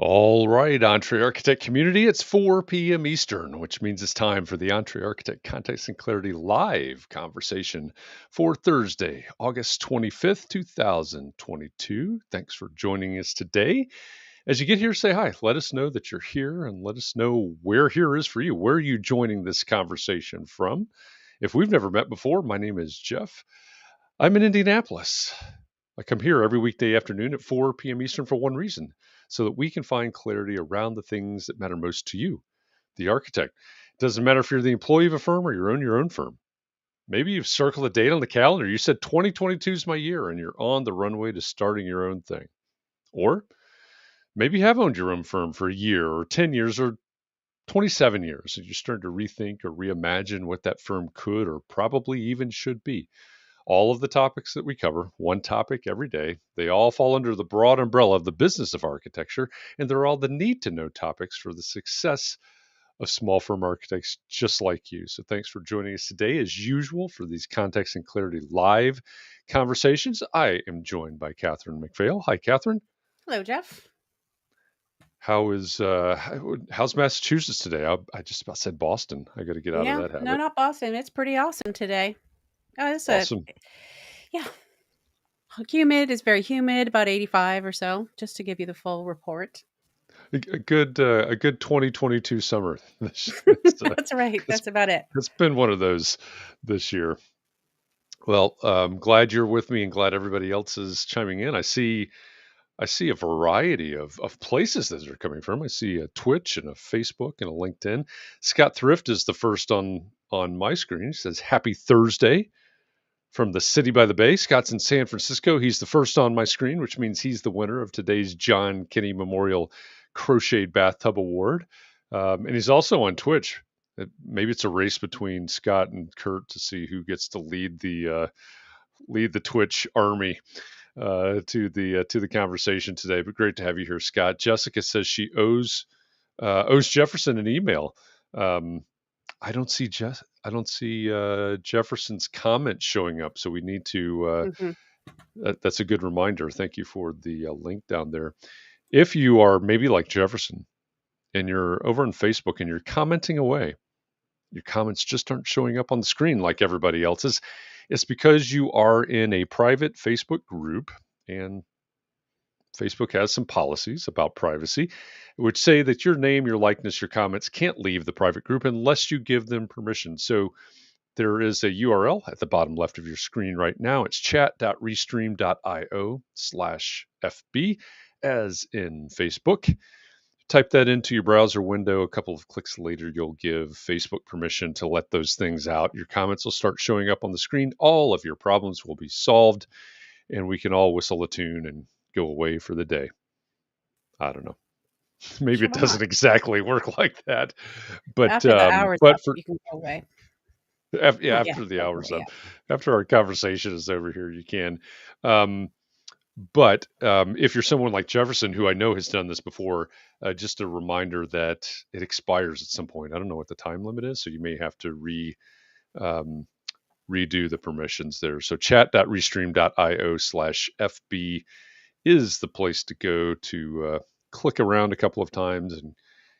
All right, EntreArchitect community, it's 4 p.m. Eastern, which means it's time for the EntreArchitect Context and Clarity live conversation for Thursday, August 25th, 2022. Thanks for joining us today. As you get here, say hi. Let us know that you're here and let us know where here is for you. Where are you joining this conversation from? If we've never met before, my name is Jeff. I'm in Indianapolis. I come here every weekday afternoon at 4 p.m. Eastern for one reason, so that we can find clarity around the things that matter most to you, the architect. It doesn't matter if you're the employee of a firm or you own your own firm. Maybe you've circled a date on the calendar. You said 2022 is my year and you're on the runway to starting your own thing. Or maybe you have owned your own firm for a year or 10 years or 27 years, and you're starting to rethink or reimagine what that firm could or probably even should be. All of the topics that we cover, one topic every day, they all fall under the broad umbrella of the business of architecture, and they're all the need to know topics for the success of small firm architects just like you. So thanks for joining us today. As usual, for these Context and Clarity live conversations, I am joined by Katherine Mcphail. Hi, Katherine. Hello, Jeff. How's Massachusetts today? I just about said Boston. I got to get out of that habit. No, not Boston. It's pretty awesome today. Oh, it's Awesome. Yeah. Humid is very humid, about 85 or so, just to give you the full report. A good 2022 summer. That's right. That's about it. It's been one of those this year. Well, glad you're with me and glad everybody else is chiming in. I see a variety of places that are coming from. I see a Twitch and a Facebook and a LinkedIn. Scott Thrift is the first on my screen. He says, "Happy Thursday." From the city by the bay. Scott's in San Francisco. He's the first on my screen, which means he's the winner of today's John Kinney Memorial Crocheted Bathtub Award. And he's also on Twitch. Maybe it's a race between Scott and Kurt to see who gets to lead the Twitch army to the conversation today. But great to have you here, Scott. Jessica says she owes Jefferson an email. I don't see Jefferson's comment showing up, so we need to. That's a good reminder. Thank you for the link down there. If you are maybe like Jefferson and you're over on Facebook and you're commenting away, your comments just aren't showing up on the screen like everybody else's. It's because you are in a private Facebook group, and Facebook has some policies about privacy, which say that your name, your likeness, your comments can't leave the private group unless you give them permission. So there is a URL at the bottom left of your screen right now. It's chat.restream.io/FB, as in Facebook. Type that into your browser window. A couple of clicks later, you'll give Facebook permission to let those things out. Your comments will start showing up on the screen. All of your problems will be solved, and we can all whistle a tune and go away for the day. I don't know. Maybe it doesn't exactly work like that, but after the hours but up, you can go away. After the hours up, after our conversation is over here, you can. But if you're someone like Jefferson, who I know has done this before, just a reminder that it expires at some point. I don't know what the time limit is, so you may have to redo the permissions there. So chat.restream.io/FB is the place to go to click around a couple of times and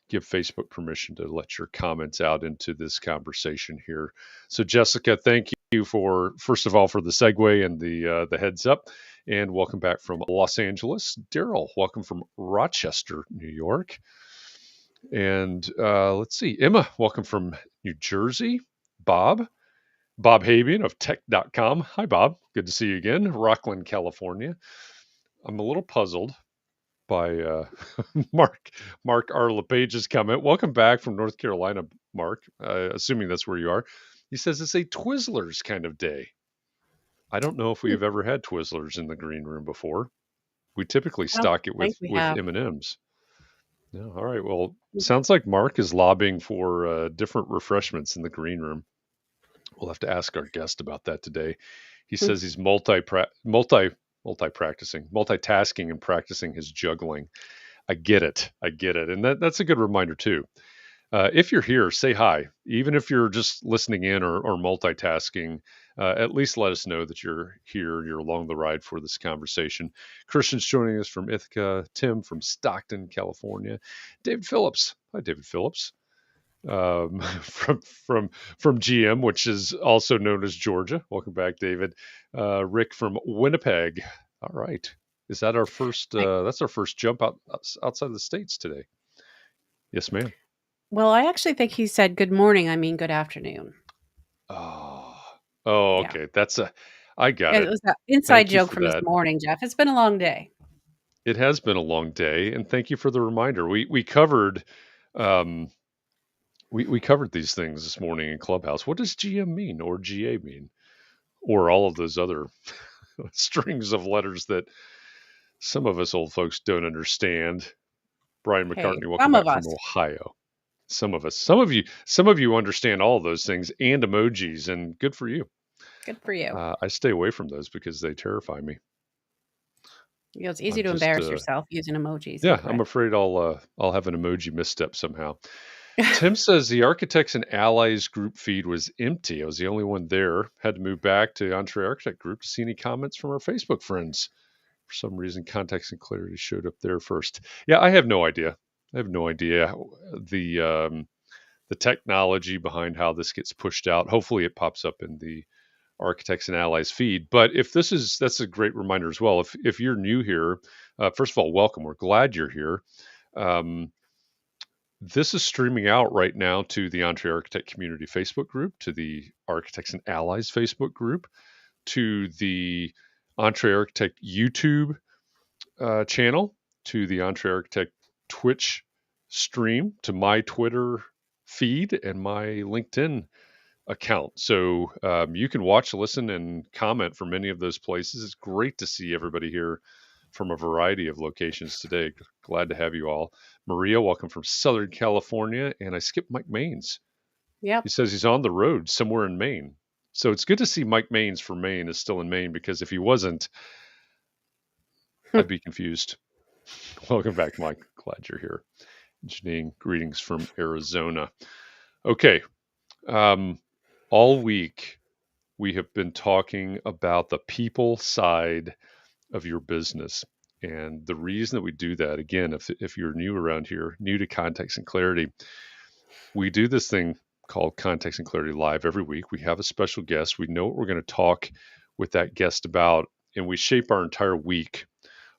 give Facebook permission to let your comments out into this conversation here. So Jessica, thank you for, first of all, for the segue and the heads up, and welcome back from Los Angeles. Daryl, welcome from Rochester, New York. And let's see, Emma, welcome from New Jersey. Bob Habian of tech.com. Hi, Bob. Good to see you again. Rockland, California. I'm a little puzzled by Mark R. LePage's comment. Welcome back from North Carolina, Mark, assuming that's where you are. He says it's a Twizzlers kind of day. I don't know if we've ever had Twizzlers in the green room before. We typically stock it with M&Ms. Yeah, all right. Well, sounds like Mark is lobbying for different refreshments in the green room. We'll have to ask our guest about that today. He says he's multitasking and practicing his juggling. I get it. And that's a good reminder too. If you're here, say hi. Even if you're just listening in or multitasking, at least let us know that you're here, you're along the ride for this conversation. Christian's joining us from Ithaca, Tim from Stockton, California, David Phillips. Hi, David Phillips. From GM, which is also known as Georgia. Welcome back, David. Rick from Winnipeg. All right. Is that our first? That's our first jump outside of the States today. Yes, ma'am. Well, I actually think he said good morning. I mean, good afternoon. Oh, Yeah. okay. I got It it. was an inside Thank you joke for from this that. morning, Jeff. It's been a long day. It has been a long day, and thank you for the reminder. We covered um we covered these things this morning in Clubhouse. What does GM mean or GA mean? Or all of those other strings of letters that some of us old folks don't understand. Brian Hey, McCartney, welcome some of back from us. Ohio. Some of us, some of you understand all of those things and emojis, and good for you. Good for you. I stay away from those because they terrify me. You know, it's easy I'm to just, embarrass yourself using emojis. yeah, I'm Incorrect. afraid I'll have an emoji misstep somehow. Tim says the Architects and Allies group feed was empty. I was the only one there. Had to move back to EntreArchitect group to see any comments from our Facebook friends. For some reason, Context and Clarity showed up there first. Yeah, I have no idea. I have no idea the technology behind how this gets pushed out. Hopefully, it pops up in the Architects and Allies feed. But if that's a great reminder as well. If you're new here, first of all, welcome. We're glad you're here. Um, this is streaming out right now to the EntreArchitect community Facebook group, to the Architects and Allies Facebook group, to the EntreArchitect YouTube channel, to the EntreArchitect Twitch stream, to my Twitter feed, and my LinkedIn account. So you can watch, listen, and comment from any of those places. It's great to see everybody here from a variety of locations today. Glad to have you all. Maria, welcome from Southern California. And I skipped Mike Maines. Yep. He says he's on the road somewhere in Maine. So it's good to see Mike Maines from Maine is still in Maine, because if he wasn't, I'd be confused. Welcome back, Mike. Glad you're here. Janine, greetings from Arizona. Okay. All week, we have been talking about the people side of your business. And the reason that we do that, again, if you're new around here, new to Context and Clarity, we do this thing called Context and Clarity Live every week. We have a special guest. We know what we're going to talk with that guest about, and we shape our entire week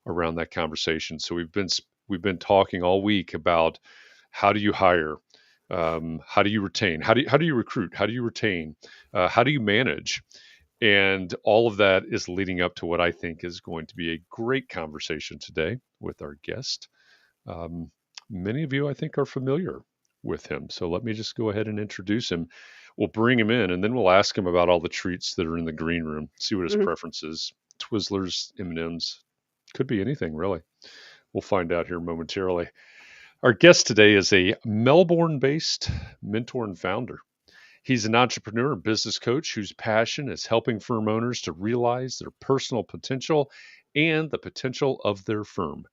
around that conversation. So we've been talking all week about how do you hire, how do you retain, how do you recruit, how do you retain, how do you manage, and all of that is leading up to what I think is going to be a great conversation today with our guest. Um, Many of you, I think, are familiar with him. So let me just go ahead and introduce him. We'll bring him in, and then we'll ask him about all the treats that are in the green room, see what his Mhm. preference is. Twizzlers, M&Ms, could be anything, really. We'll find out here momentarily. Our guest today is a Melbourne based mentor and founder. He's an entrepreneur and business coach whose passion is helping firm owners to realize their personal potential and the potential of their firm.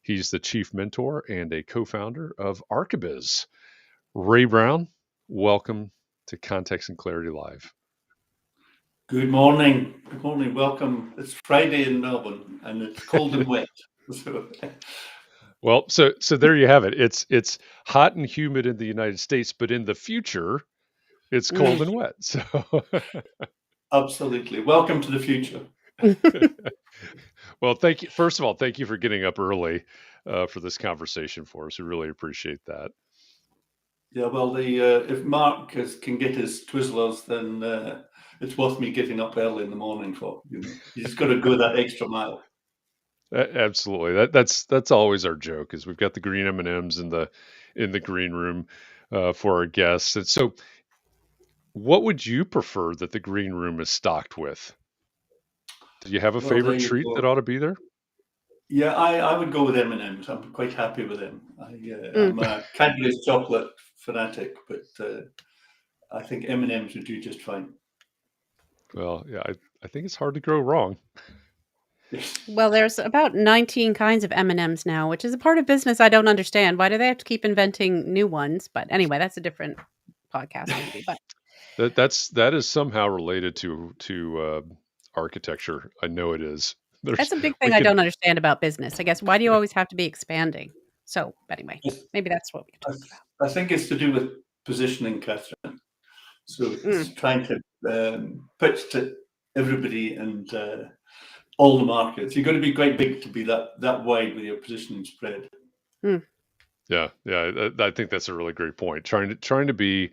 He's the chief mentor and a co founder of ArchiBiz. Ray Brown, welcome to Context and Clarity Live. Good morning. Good morning. Welcome. It's Friday in Melbourne and it's cold and wet. Well, so there you have it. It's hot and humid in the United States, but in the future, it's cold and wet. So Absolutely. Welcome to the future. well, thank you. First of all, thank you for getting up early for this conversation for us. We really appreciate that. Yeah, well, if Mark can get his Twizzlers, then it's worth me getting up early in the morning for. You just got to go that extra mile. Absolutely. That's always our joke, is we've got the green M&Ms in the green room for our guests. And so, what would you prefer that the green room is stocked with? Do you have a Well, there favorite you treat go. that ought to be there? Yeah, I would go with M&Ms. I'm quite happy with them. I'm a Cadbury's chocolate fanatic, but I think M&Ms would do just fine. Well, yeah, I think it's hard to go wrong. Well, there's about 19 kinds of M&Ms now, which is a part of business I don't understand. Why do they have to keep inventing new ones? But anyway, that's a different podcast maybe. But that is somehow related to architecture. I know it is. that's a big We thing I can don't understand about business. I guess, why do you always have to be expanding? So anyway, maybe that's what we can talk about. I think it's to do with positioning, Katherine. So Mm. it's trying to pitch to everybody and all the markets. You've got to be quite big to be that wide with your positioning spread. Yeah, I think that's a really great point. Trying to be,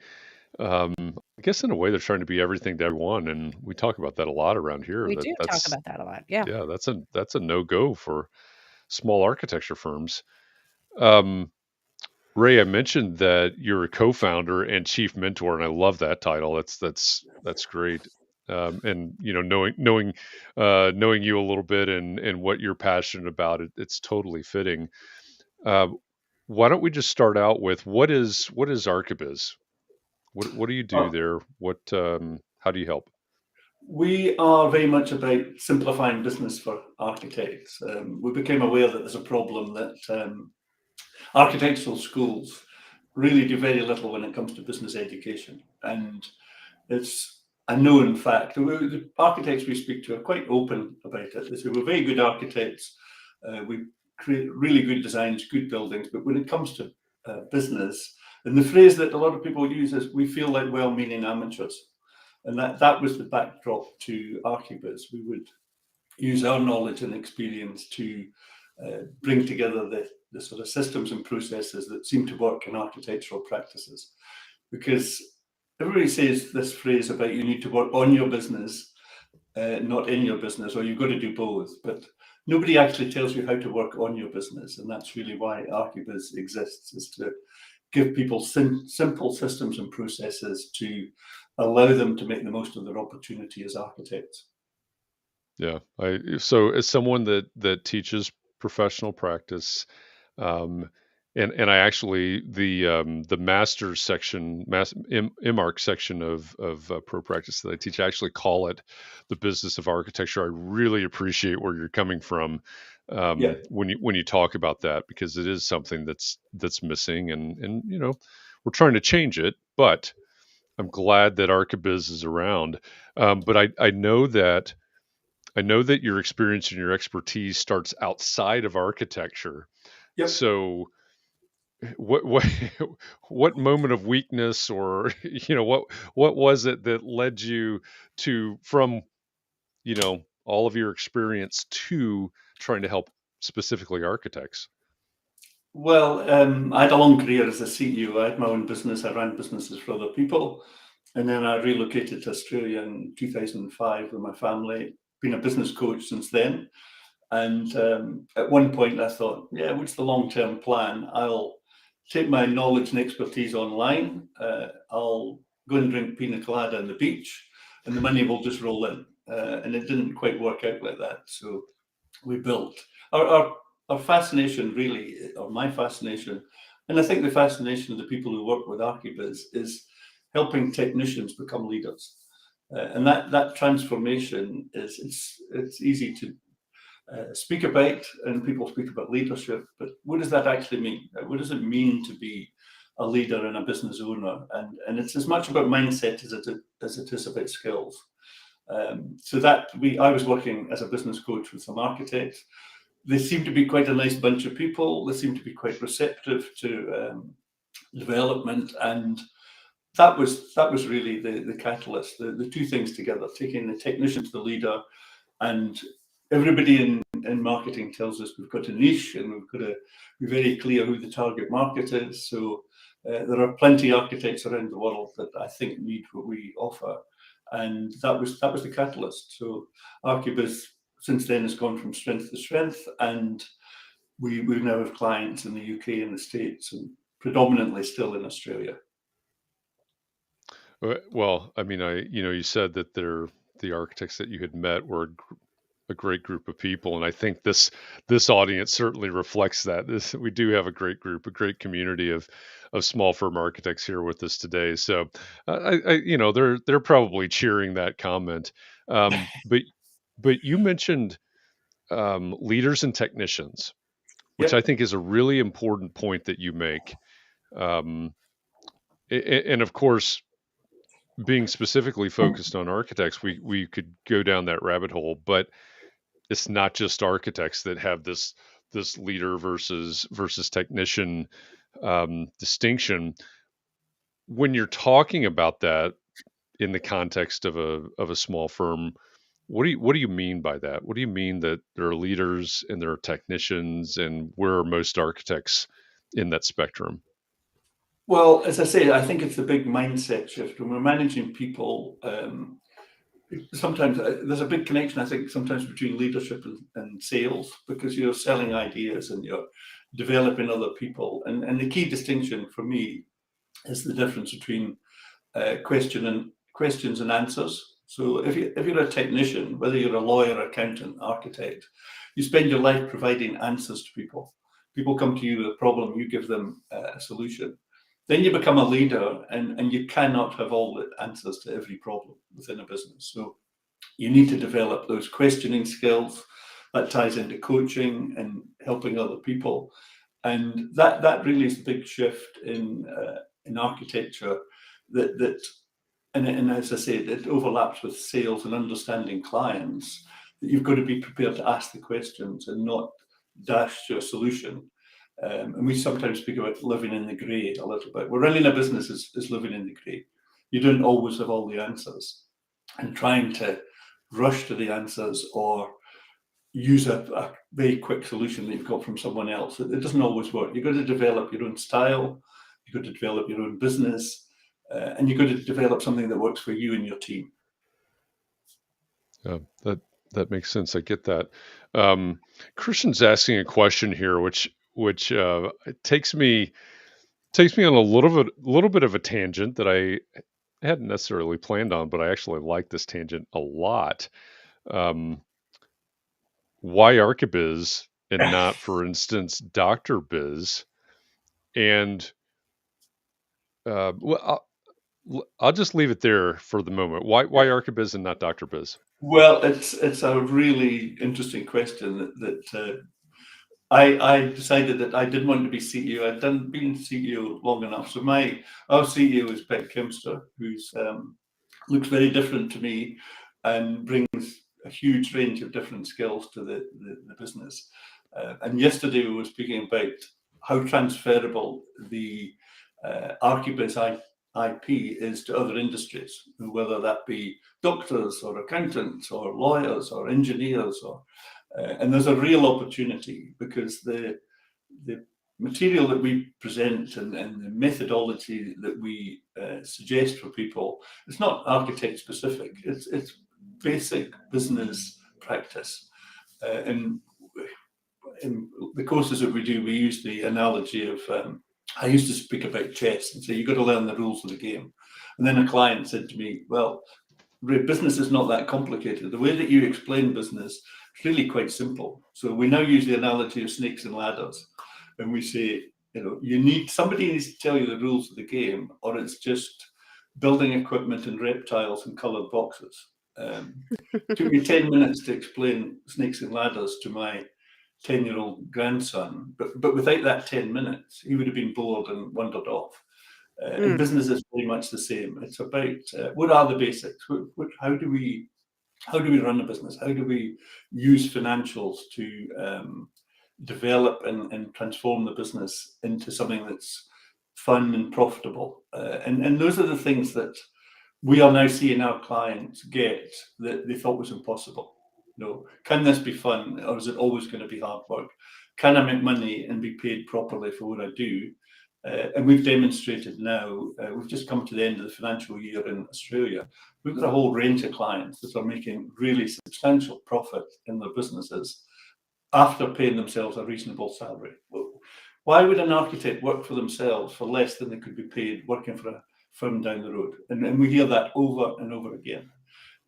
I guess in a way they're trying to be everything to everyone, and we talk about that a lot around here. We do talk That's about that a lot. Yeah. yeah, that's a no-go for small architecture firms. Um, Ray, I mentioned that you're a co-founder and chief mentor, and I love that title. That's great. And knowing you a little bit and what you're passionate about, it's totally fitting. Uh, why don't we just start out with what is ArchiBiz? What do you do there? How do you help? We are very much about simplifying business for architects. We became aware that there's a problem that architectural schools really do very little when it comes to business education. And it's a known fact. The architects we speak to are quite open about it. They say we're very good architects. We create really good designs, good buildings. But when it comes to business, and the phrase that a lot of people use is we feel like well-meaning amateurs. And that was the backdrop to ArchiBiz. We would use our knowledge and experience to bring together the sort of systems and processes that seem to work in architectural practices. Because everybody says this phrase about you need to work on your business, not in your business, or you've got to do both. But nobody actually tells you how to work on your business. And that's really why ArchiBiz exists, is to give people simple systems and processes to allow them to make the most of their opportunity as architects. Yeah, so as someone that teaches professional practice, um, and I actually the master's section, MArch section of pro practice that I teach, I actually call it the business of architecture. I really appreciate where you're coming from when you talk about that, because it is something that's missing, and we're trying to change it, but I'm glad that ArchiBiz is around. But I know that your experience and your expertise starts outside of architecture. Yep. So what what moment of weakness, or what was it that led you from all of your experience to trying to help specifically architects? Well, I had a long career as a CEO. I had my own business. I ran businesses for other people. And then I relocated to Australia in 2005 with my family. Been a business coach since then. And at one point I thought, yeah, what's the long-term plan? I'll take my knowledge and expertise online. I'll go and drink pina colada on the beach, and the money will just roll in. And it didn't quite work out like that. So we built our fascination, really, or my fascination, and I think the fascination of the people who work with ArchiBiz, is helping technicians become leaders. And that transformation it's easy to speak about, and people speak about leadership, but what does that actually mean? What does it mean to be a leader and a business owner? And it's as much about mindset as it is about skills. So I was working as a business coach with some architects. They seem to be quite a nice bunch of people. They seem to be quite receptive to development, and that was really the catalyst. The two things together, taking the technician to the leader, and everybody in marketing tells us we've got a niche and we've got to be very clear who the target market is. So there are plenty of architects around the world that I think need what we offer, and that was the catalyst. So ArchiBiz since then has gone from strength to strength, and we now have clients in the UK and the States, and predominantly still in Australia. Well, I mean, you said that the architects that you had met were a great group of people, and I think this audience certainly reflects that. We do have a great group, a great community of small firm architects here with us today. So, they're probably cheering that comment. But you mentioned leaders and technicians, which I think is a really important point that you make. And of course, being specifically focused on architects, we could go down that rabbit hole, but it's not just architects that have this leader versus technician distinction. When you're talking about that in the context of a small firm, what do you mean by that? What do you mean that there are leaders and there are technicians, and where are most architects in that spectrum? Well, as I say, I think it's a big mindset shift. When we're managing people, sometimes there's a big connection, I think, sometimes between leadership and sales, because you're selling ideas and you're developing other people. And the key distinction for me is the difference between questions and answers. So if you're a technician, whether you're a lawyer, accountant, architect, you spend your life providing answers to people. People come to you with a problem, you give them a solution. Then you become a leader, and you cannot have all the answers to every problem within a business. So you need to develop those questioning skills. That ties into coaching and helping other people. And that really is the big shift in architecture and as I say, it overlaps with sales and understanding clients, that you've got to be prepared to ask the questions and not dash to a solution. And we sometimes speak about living in the grey a little bit. We're running a business is living in the grey. You don't always have all the answers, and trying to rush to the answers or use a very quick solution that you've got from someone else. It doesn't always work. You've got to develop your own style. You've got to develop your own business, and you've got to develop something that works for you and your team. Yeah, that makes sense. I get that. Christian's asking a question here, which takes me on a little bit of a tangent that I hadn't necessarily planned on, but I actually like this tangent a lot. Why ArchiBiz and not, for instance, Dr. Biz? And well, I'll just leave it there for the moment. Why ArchiBiz and not Dr. Biz? Well, it's a really interesting question that I decided that I didn't want to be CEO. I'd been CEO long enough. So our CEO is Beck Kimster, who's looks very different to me and brings a huge range of different skills to the business. And yesterday we were speaking about how transferable the ArchiBiz IP is to other industries, whether that be doctors or accountants or lawyers or engineers, and there's a real opportunity, because the material that we present and the methodology that we suggest for people, it's not architect specific. It's basic business practice, and in the courses that we do, we use the analogy of I used to speak about chess and say you've got to learn the rules of the game. And then a client said to me, well, business is not that complicated. The way that you explain business is really quite simple. So we now use the analogy of snakes and ladders. And we say, somebody needs to tell you the rules of the game, or it's just building equipment and reptiles and coloured boxes. It took me 10 minutes to explain snakes and ladders to my 10-year-old grandson, but without that 10 minutes, he would have been bored and wandered off. And business is very much the same. It's about what are the basics? How do we run a business? How do we use financials to develop and transform the business into something that's fun and profitable? And those are the things that we are now seeing our clients get that they thought was impossible. Can this be fun, or is it always going to be hard work? Can I make money and be paid properly for what I do? And we've demonstrated now, we've just come to the end of the financial year in Australia. We've got a whole range of clients that are making really substantial profit in their businesses after paying themselves a reasonable salary. Why would an architect work for themselves for less than they could be paid working for a firm down the road? And we hear that over and over again.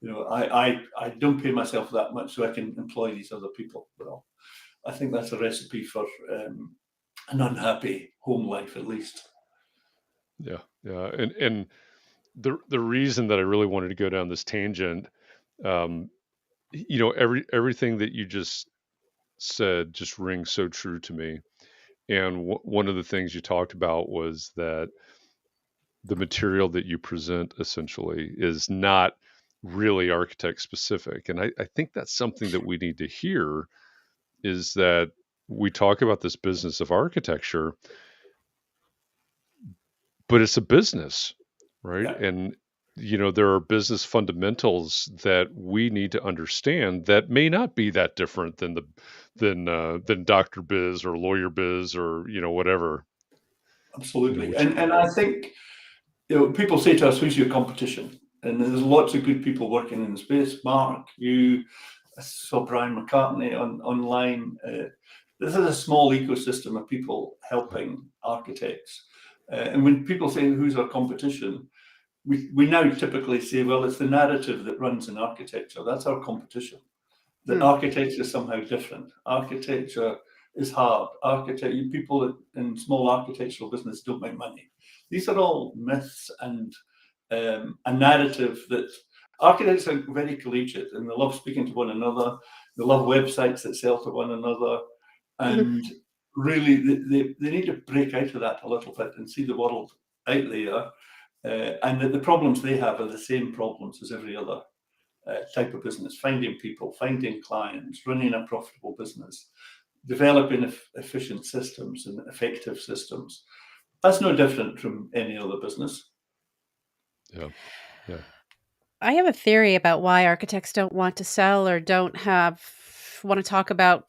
I don't pay myself that much so I can employ these other people. Well, I think that's a recipe for an unhappy home life, at least. Yeah. And the reason that I really wanted to go down this tangent, everything that you just said just rings so true to me. And one of the things you talked about was that the material that you present essentially is not really architect specific. And I think that's something that we need to hear, is that we talk about this business of architecture, but it's a business, right? Yeah. And there are business fundamentals that we need to understand that may not be that different than Dr. Biz or Lawyer Biz or whatever. Absolutely. And I think people say to us, "Who's your competition?" And there's lots of good people working in the space. Mark, I saw Brian McCartney online. This is a small ecosystem of people helping architects. And when people say, "Who's our competition?" we now typically say, well, it's the narrative that runs in architecture. That's our competition. That architecture is somehow different. Architecture is hard. People in small architectural business don't make money. These are all myths and a narrative that architects are very collegiate and they love speaking to one another. They love websites that sell to one another. And really, they need to break out of that a little bit and see the world out there. And that the problems they have are the same problems as every other type of business: finding people, finding clients, running a profitable business, developing efficient systems and effective systems. That's no different from any other business. Yeah. I have a theory about why architects don't want to sell or want to talk about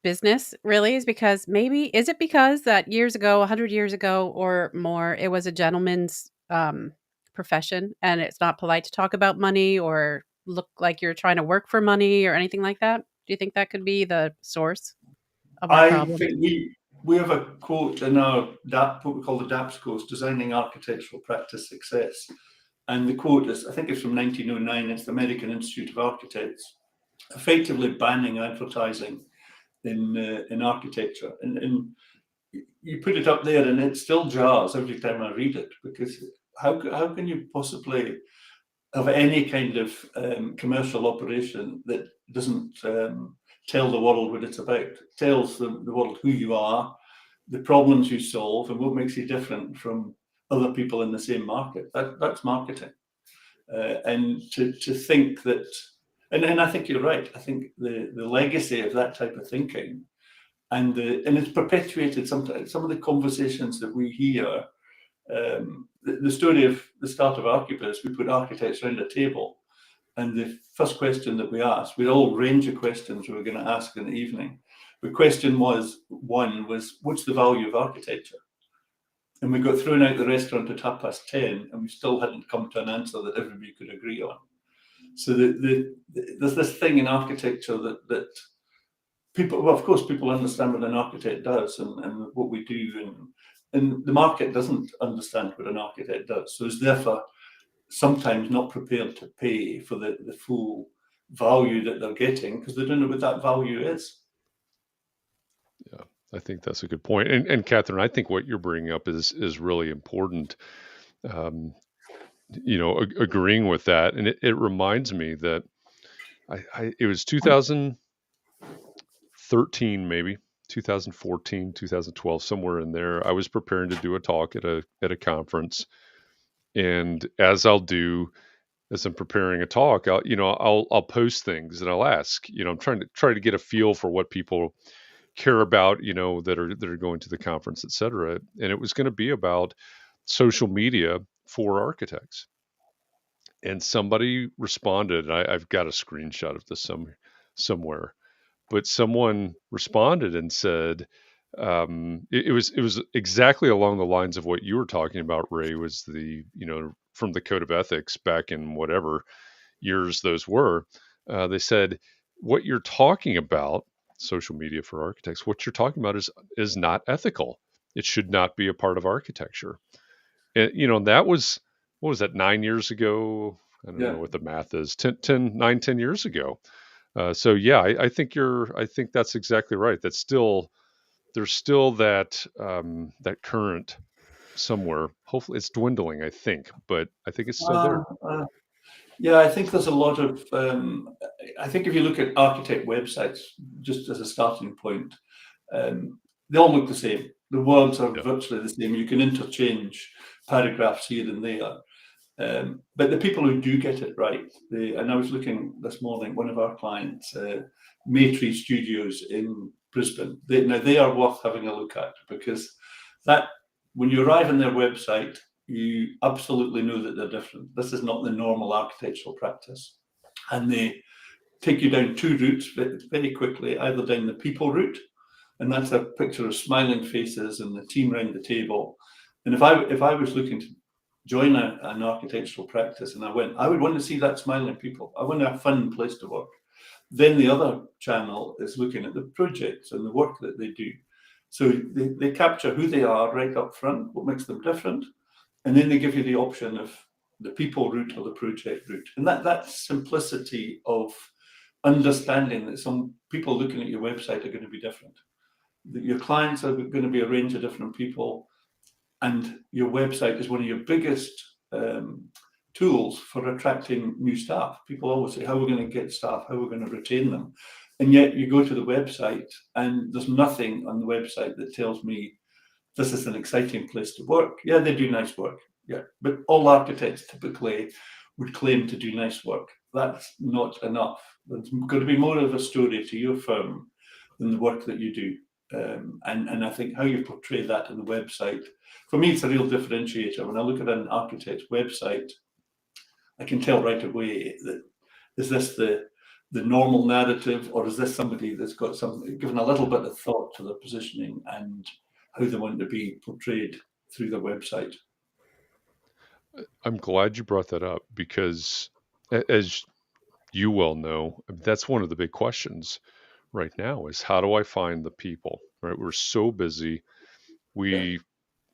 business, really, is because that years ago, 100 years ago or more, it was a gentleman's profession, and it's not polite to talk about money or look like you're trying to work for money or anything like that? Do you think that could be the source of our problem? I think we have a quote in our what we call the DAPS course, Designing Architectural Practice Success. And the quote is, I think it's from 1909, it's the American Institute of Architects, effectively banning advertising in architecture. And you put it up there and it still jars every time I read it, because how can you possibly have any kind of commercial operation that doesn't tell the world what it's about? It tells the world who you are, the problems you solve, and what makes you different from other people in the same market. That's marketing. And to think that, and I think you're right. I think the legacy of that type of thinking, and it's perpetuated sometimes. Some of the conversations that we hear, the story of the start of ArchiBiz, we put architects around a table, and the first question that we asked, we had a whole range of questions we were going to ask in the evening. The question was, what's the value of architecture? And we got thrown out the restaurant at 10:30, and we still hadn't come to an answer that everybody could agree on. So there's this thing in architecture that people, well, of course, people understand what an architect does and what we do, and the market doesn't understand what an architect does. So it's therefore sometimes not prepared to pay for the full value that they're getting, because they don't know what that value is. Yeah, I think that's a good point. And Katherine, I think what you're bringing up is really important. Agreeing with that, and it reminds me that it was 2013, maybe 2014, 2012, somewhere in there. I was preparing to do a talk at a conference, and as I'm preparing a talk, I'll post things and I'll ask. I'm trying to get a feel for what people care about, that are going to the conference, et cetera. And it was going to be about social media for architects. And somebody responded. I've got a screenshot of this somewhere, but someone responded and said, it was exactly along the lines of what you were talking about, Ray, was from the Code of Ethics back in whatever years those were. They said, what you're talking about, social media for architects, what you're talking about is not ethical. It should not be a part of architecture. And that was, what was that, 9 years ago? I don't know what the math is, 10 years ago. So yeah, I think that's exactly right. There's still that current somewhere. Hopefully it's dwindling, I think, but I think it's still there. Yeah, I think there's a lot of, I think if you look at architect websites, just as a starting point, they all look the same. The words are virtually the same. You can interchange paragraphs here and there. But the people who do get it right, and I was looking this morning, one of our clients, Maytree Studios in Brisbane, they are worth having a look at, because that, when you arrive on their website, you absolutely know that they're different. This is not the normal architectural practice. And they take you down two routes very quickly, either down the people route, and that's a picture of smiling faces and the team around the table. And if I was looking to join an architectural practice and I would want to see that smiling people. I want a fun place to work. Then the other channel is looking at the projects and the work that they do. So they capture who they are right up front, what makes them different, and then they give you the option of the people route or the project route. And that simplicity of understanding that some people looking at your website are going to be different. That your clients are going to be a range of different people, and your website is one of your biggest tools for attracting new staff. People always say, how are we going to get staff? How are we going to retain them? And yet you go to the website and there's nothing on the website that tells me this is an exciting place to work. Yeah, they do nice work. Yeah, but all architects typically would claim to do nice work. That's not enough. There's got to be more of a story to your firm than the work that you do. And I think how you portray that in the website, for me, it's a real differentiator. When I look at an architect's website, I can tell right away that, is this the normal narrative, or is this somebody that's got something, given a little bit of thought to their positioning and how they want to be portrayed through their website? I'm glad you brought that up, because as you well know, that's one of the big questions right now, is how do I find the people, right? We're so busy. We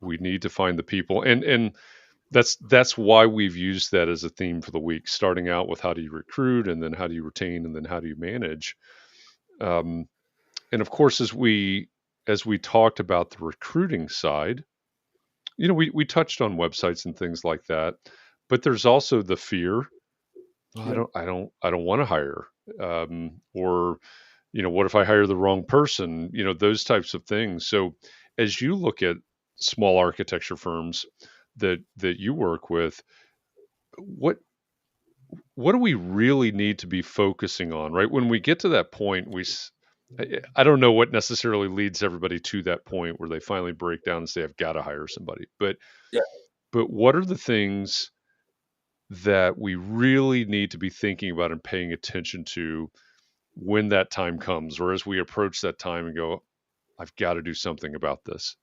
need to find the people. And that's why we've used that as a theme for the week, starting out with how do you recruit, and then how do you retain, and then how do you manage. And of course, as we talked about the recruiting side, we touched on websites and things like that, but there's also the fear. Well, I don't want to hire, or what if I hire the wrong person? Those types of things. So as you look at small architecture firms that you work with, what do we really need to be focusing on, right? When we get to that point, I don't know what necessarily leads everybody to that point where they finally break down and say, I've got to hire somebody. But what are the things that we really need to be thinking about and paying attention to when that time comes, or as we approach that time and go, I've got to do something about this?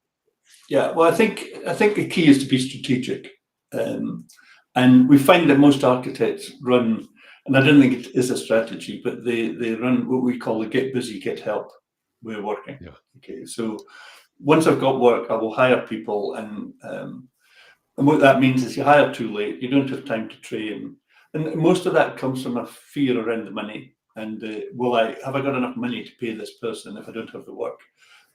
Yeah, well, I think the key is to be strategic. And we find that most architects run, and I don't think it is a strategy, but they run what we call the get busy, get help way of working. Yeah. Okay, so once I've got work, I will hire people, and what that means is you hire too late, you don't have time to train, and most of that comes from a fear around the money. And have I got enough money to pay this person if I don't have the work?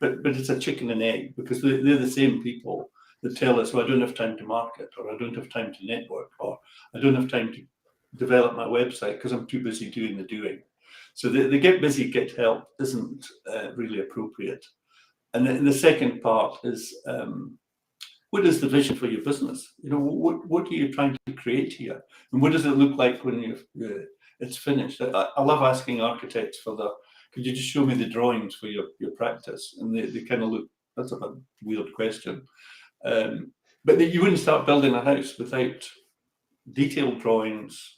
But it's a chicken and egg, because they're the same people that tell us, well, I don't have time to market, or I don't have time to network, or I don't have time to develop my website because I'm too busy doing the doing. So the get busy, get help isn't really appropriate. And the second part is, what is the vision for your business? What are you trying to create here? And what does it look like when it's finished? I love asking architects could you just show me the drawings for your practice? And they kind of look, that's a bit weird question. But you wouldn't start building a house without detailed drawings,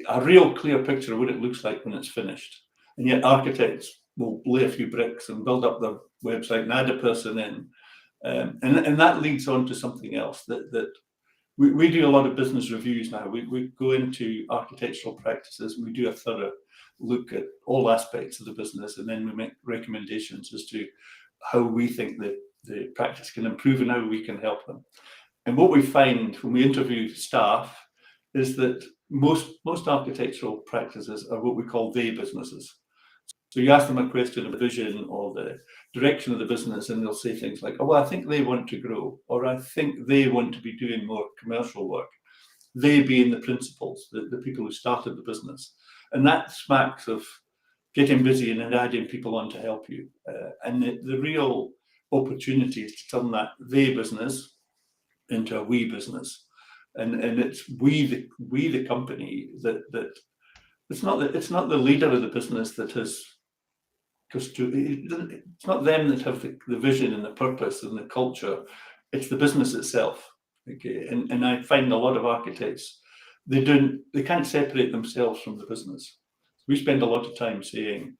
a real clear picture of what it looks like when it's finished. And yet architects will lay a few bricks and build up their website and add a person in. And that leads on to something else that we do a lot of business reviews now. We go into architectural practices, and we do a thorough look at all aspects of the business, and then we make recommendations as to how we think that the practice can improve and how we can help them. And what we find when we interview staff is that most architectural practices are what we call they businesses. So you ask them a question of the vision or the direction of the business, and they'll say things like, oh, well, I think they want to grow, or I think they want to be doing more commercial work. they being the principals, the people who started the business. And that smacks of getting busy and then adding people on to help you. And the real opportunity is to turn that they business into a we business. And it's we the company that it's not the leader of the business that has, because it's not them that have the vision and the purpose and the culture. It's the business itself. Okay, and I find a lot of architects, they can't separate themselves from the business. We spend a lot of time saying,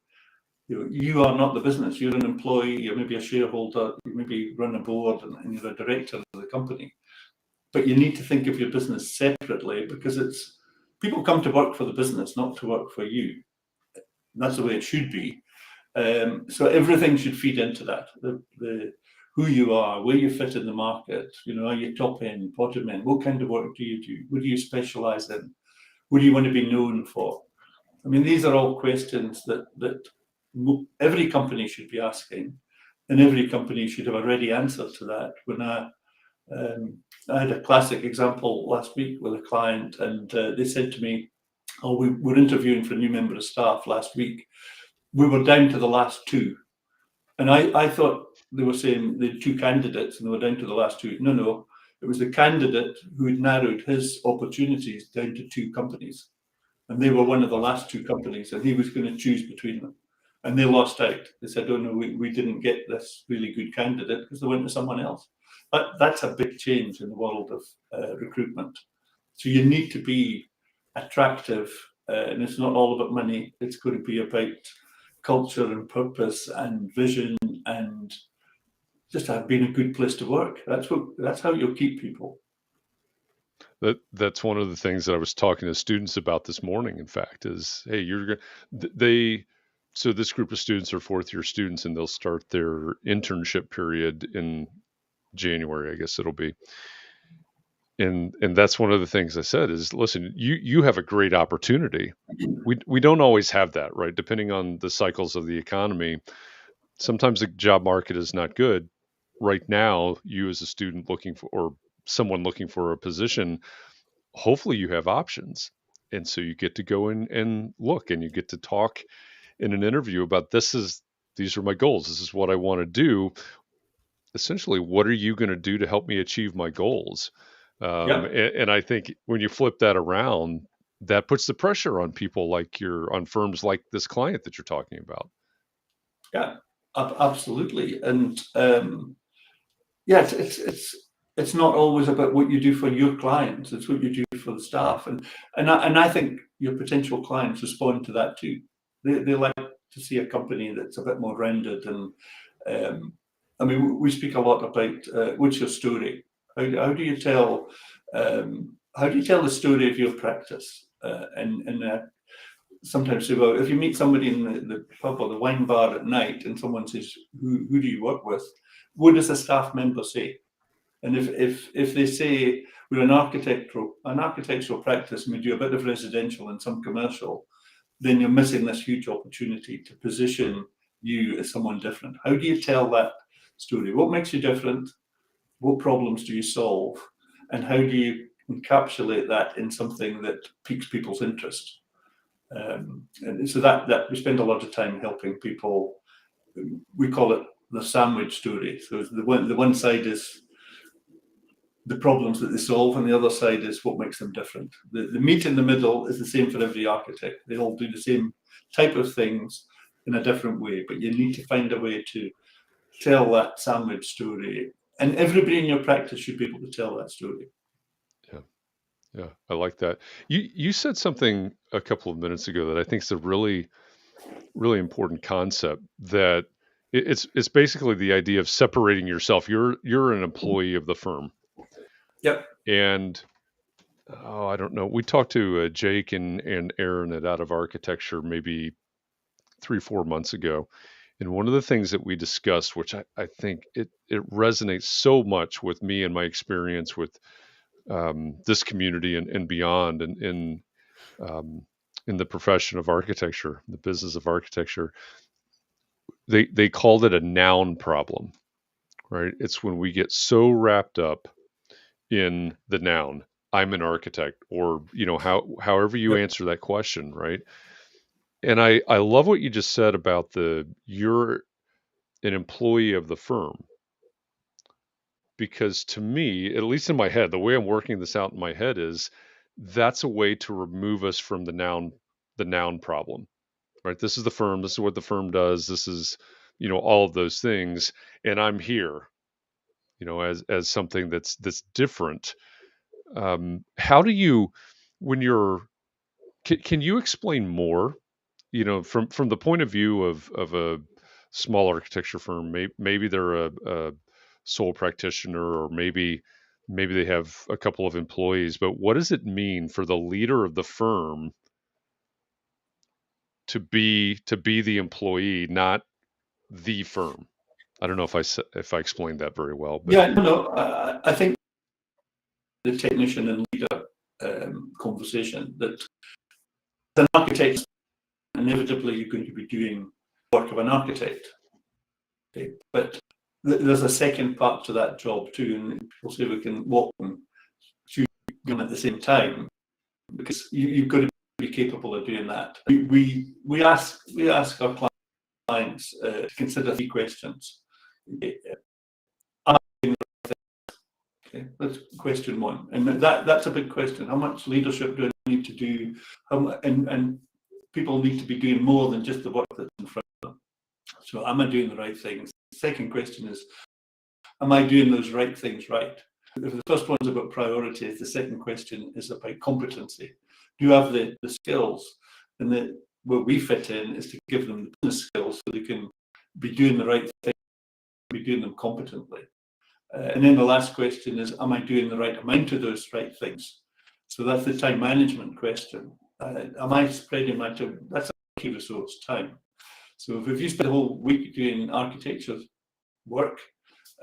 you are not the business. You're an employee. You're maybe a shareholder. You maybe run a board, and you're a director of the company. But you need to think of your business separately, because people come to work for the business, not to work for you. And that's the way it should be. So everything should feed into that. The who you are, where you fit in the market. Are you top end, bottom end? What kind of work do you do? What do you specialize in? What do you want to be known for? I mean, these are all questions that every company should be asking, and every company should have a ready answer to that. When I had a classic example last week with a client, and they said to me, we were interviewing for a new member of staff last week. We were down to the last two. And I thought they were saying they had two candidates and they were down to the last two. No, it was the candidate who had narrowed his opportunities down to two companies. And they were one of the last two companies, and he was going to choose between them. And they lost out. They said, oh no, we didn't get this really good candidate because they went to someone else. But that's a big change in the world of recruitment. So you need to be attractive, and it's not all about money. It's going to be about culture and purpose and vision and just being a good place to work. That's how you'll keep people. That's one of the things that I was talking to students about this morning. In fact, is hey, so this group of students are fourth year students, and they'll start their internship period in January, I guess it'll be. And that's one of the things I said is, listen, you have a great opportunity. We don't always have that, right? Depending on the cycles of the economy, sometimes the job market is not good. Right now, you as a student looking for, or someone looking for a position, hopefully you have options. And so you get to go in and look, and you get to talk in an interview about these are my goals. This is what I want to do. Essentially, what are you going to do to help me achieve my goals? And I think when you flip that around, that puts the pressure on people on firms like this client that you're talking about. Yeah, absolutely. And it's not always about what you do for your clients. It's what you do for the staff. And I think your potential clients respond to that too. They like to see a company that's a bit more rounded. And I mean, we speak a lot about what's your story. How do you tell the story of your practice? And sometimes say, well, if you meet somebody in the pub or the wine bar at night, and someone says, "Who do you work with?" What does a staff member say? And if they say we're an architectural practice and we do a bit of residential and some commercial, then you're missing this huge opportunity to position you as someone different. How do you tell that story? What makes you different? What problems do you solve? And how do you encapsulate that in something that piques people's interest? And so that we spend a lot of time helping people. We call it the sandwich story. So the one side is the problems that they solve, and the other side is what makes them different. The meat in the middle is the same for every architect. They all do the same type of things in a different way, but you need to find a way to tell that sandwich story. And everybody in your practice should be able to tell that story. Yeah, I like that. You said something a couple of minutes ago that I think is a really, really important concept. That it's basically the idea of separating yourself. You're an employee of the firm. Yep. And I don't know. We talked to Jake and Aaron at Out of Architecture maybe 3-4 months ago. And one of the things that we discussed, which I think it resonates so much with me and my experience with this community and beyond, and in the profession of architecture, the business of architecture, they called it a noun problem, right? It's when we get so wrapped up in the noun. I'm an architect, or however you answer that question, right? And I love what you just said about you're an employee of the firm, because to me, at least in my head, the way I'm working this out in my head is that's a way to remove us from the noun problem, right? This is the firm. This is what the firm does. This is, all of those things, and I'm here, as something that's different. How do you, when you're, can you explain more? From the point of view of a small architecture firm, maybe they're a sole practitioner, or maybe they have a couple of employees. But what does it mean for the leader of the firm to be the employee, not the firm? I don't know if I explained that very well, but Yeah, no, I think the technician and leader conversation, that as an architect, inevitably you're going to be doing work of an architect. Okay, but there's a second part to that job too, and people say we can walk them through them at the same time, because you've got to be capable of doing that. We ask our clients to consider 3 questions. Okay, that's question 1, and that's a big question. How much leadership do I need to do? And people need to be doing more than just the work that's in front of them. So am I doing the right things? The second question is, am I doing those right things right? If the first one's about priorities, the second question is about competency. Do you have the skills? And where we fit in is to give them the business skills so they can be doing the right thing, be doing them competently. And then the last question is, am I doing the right amount of those right things? So that's the time management question. Am I spreading my time? That's a key resource, time. So if you spend a whole week doing architecture work,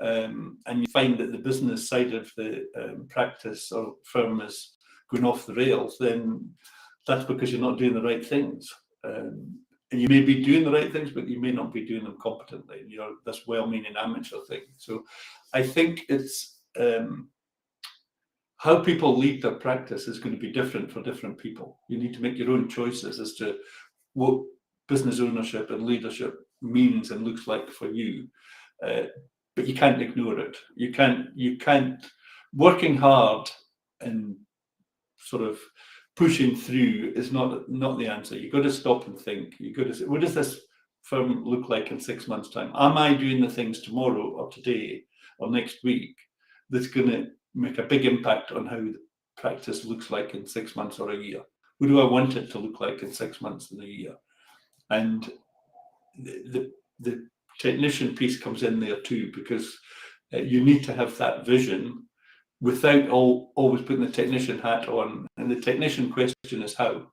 and you find that the business side of the practice or firm is going off the rails, then that's because you're not doing the right things. And you may be doing the right things, but you may not be doing them competently. That's well-meaning amateur thing. So I think it's how people lead their practice is going to be different for different people. You need to make your own choices as to what business ownership and leadership means and looks like for you. But you can't ignore it. You can't working hard and sort of pushing through is not the answer. You've got to stop and think. You've got to say, what does this firm look like in 6 months' time? Am I doing the things tomorrow or today or next week that's going to make a big impact on how the practice looks like in 6 months or a year? What do I want it to look like in 6 months and a year? And the technician piece comes in there too, because you need to have that vision without always putting the technician hat on. And the technician question is how.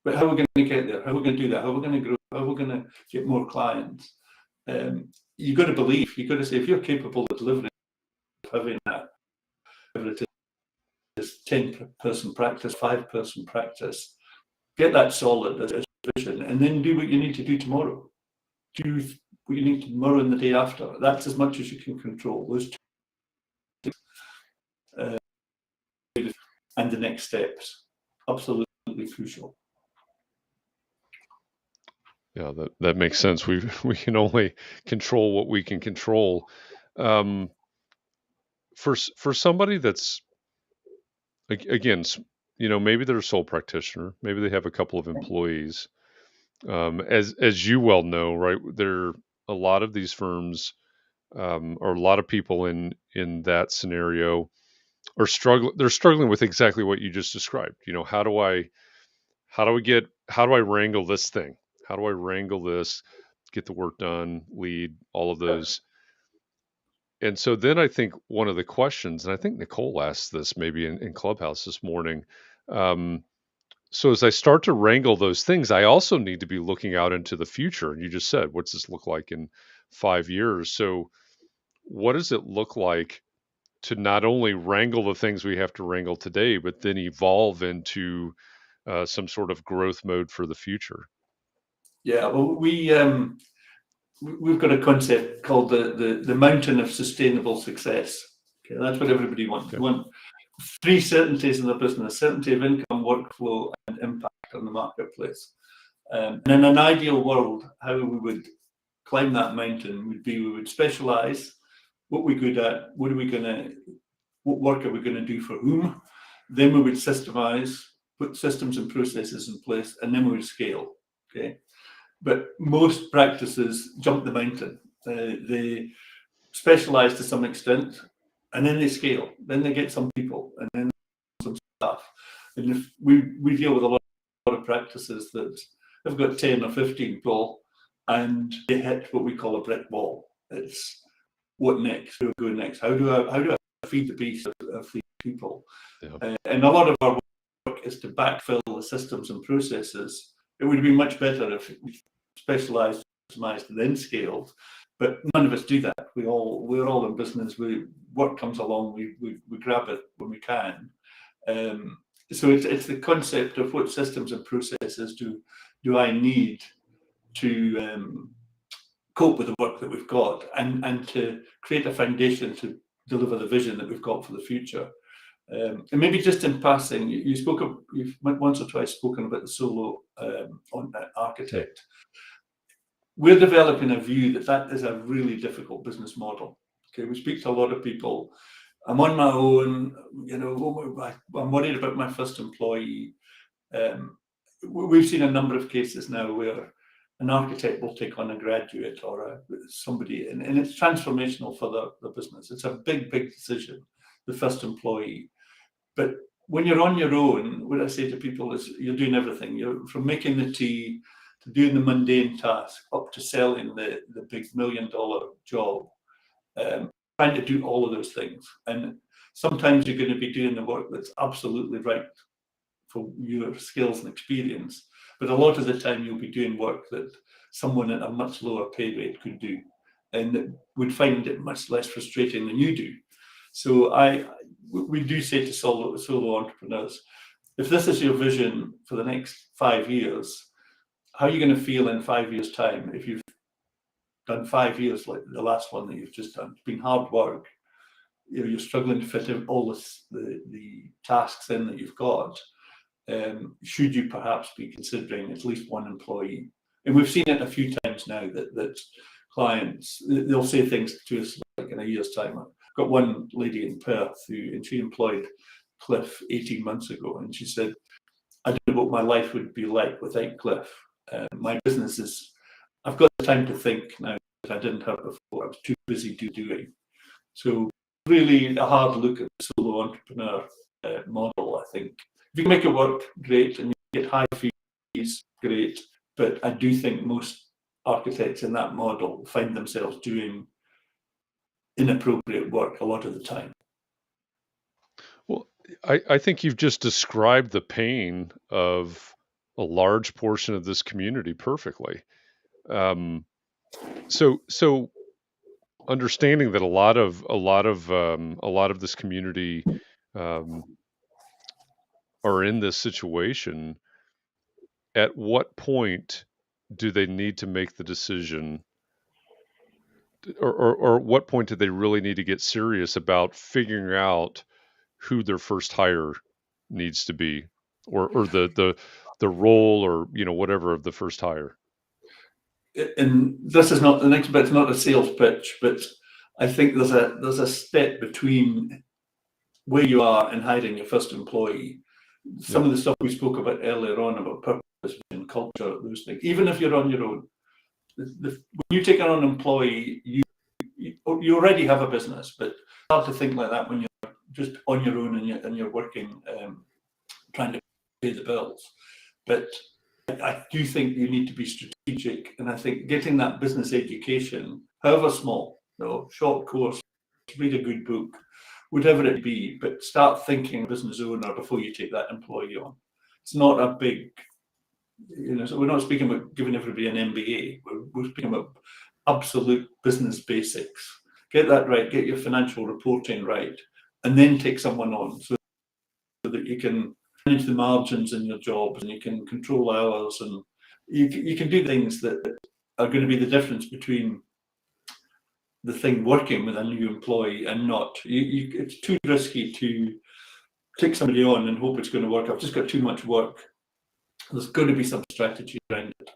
But how are we going to get there? How are we going to do that? How are we going to grow? How are we going to get more clients? You've got to believe. You've got to say, if you're capable of delivering, having that, whether it is 10-person practice, 5-person practice, get that solid as a vision, and then do what you need to do tomorrow. Do what you need tomorrow and the day after. That's as much as you can control. Those two, and the next steps, absolutely crucial. Yeah, that makes sense. We can only control what we can control. For somebody that's, again, maybe they're a sole practitioner, maybe they have a couple of employees. As you well know, right, there a lot of these firms, or a lot of people in that scenario are struggling with exactly what you just described. How do I wrangle this thing? How do I wrangle this, get the work done, lead, all of those? And so then I think one of the questions, and I think Nicole asked this maybe in Clubhouse this morning. So as I start to wrangle those things, I also need to be looking out into the future. And you just said, what's this look like in 5 years? So what does it look like to not only wrangle the things we have to wrangle today, but then evolve into some sort of growth mode for the future? Yeah, well, we've got a concept called the mountain of sustainable success. Okay, that's what everybody wants. Okay. three certainties in the business: certainty of income, workflow, and impact on the marketplace. And in an ideal world, how we would climb that mountain would be we would specialize. What we're good at, what work are we going to do for whom? Then we would systemize, put systems and processes in place, and then we would scale. Okay, but most practices jump the mountain. They specialize to some extent, and then they scale. Then they get some people, and then some staff. And if we deal with a lot of practices that have got 10 or 15 people, and they hit what we call a brick wall. It's what next? Who go next? How do I feed the beast of these people? Yeah. And a lot of our work is to backfill the systems and processes. It would be much better if we specialised, customized, and then scaled. But none of us do that. We're all in business. Work comes along, we grab it when we can. So it's the concept of what systems and processes do I need to cope with the work that we've got, and to create a foundation to deliver the vision that we've got for the future. And maybe just in passing, you've once or twice spoken about the solo architect. We're developing a view that is a really difficult business model. Okay, we speak to a lot of people. I'm on my own, I'm worried about my first employee. We've seen a number of cases now where an architect will take on a graduate or somebody, and it's transformational for the business. It's a big decision, the first employee. But when you're on your own, what I say to people is you're doing everything. You're from making the tea to doing the mundane task up to selling the big $1 million job, trying to do all of those things. And sometimes you're going to be doing the work that's absolutely right for your skills and experience. But a lot of the time you'll be doing work that someone at a much lower pay rate could do, and would find it much less frustrating than you do. So we do say to solo entrepreneurs, if this is your vision for the next 5 years, how are you going to feel in 5 years' time if you've done 5 years like the last one that you've just done? It's been hard work. You're struggling to fit in all the tasks in that you've got. Should you perhaps be considering at least one employee? And we've seen it a few times now that clients, they'll say things to us like in a year's time. I've got one lady in Perth and she employed Cliff 18 months ago, and she said, I don't know what my life would be like without Cliff. My business I've got the time to think now that I didn't have before. I was too busy doing. So really a hard look at the solo entrepreneur model, I think. If you can make it work, great, and you get high fees, great. But I do think most architects in that model find themselves doing inappropriate work a lot of the time. Well, I think you've just described the pain of a large portion of this community perfectly. So understanding that a lot of this community are in this situation, at what point do they need to make the decision, or what point do they really need to get serious about figuring out who their first hire needs to be, or the role, or whatever of the first hire? And this is not the next bit's not a sales pitch, but I think there's a step between where you are and hiring your first employee. Some of the stuff we spoke about earlier on about purpose and culture, those things. Even if you're on your own, when you take on an employee, you already have a business, but it's hard to think like that when you're just on your own and you're working, trying to pay the bills. But I do think you need to be strategic, and I think getting that business education, however small, short course, read a good book, whatever it be, but start thinking business owner before you take that employee on. It's not a big, so we're not speaking about giving everybody an MBA. We're speaking about absolute business basics. Get that right, get your financial reporting right, and then take someone on so that you can manage the margins in your jobs, and you can control hours, and you can do things that are going to be the difference between the thing working with a new employee and not. It's too risky to take somebody on and hope it's going to work. I've just got too much work. There's got to be some strategy around it.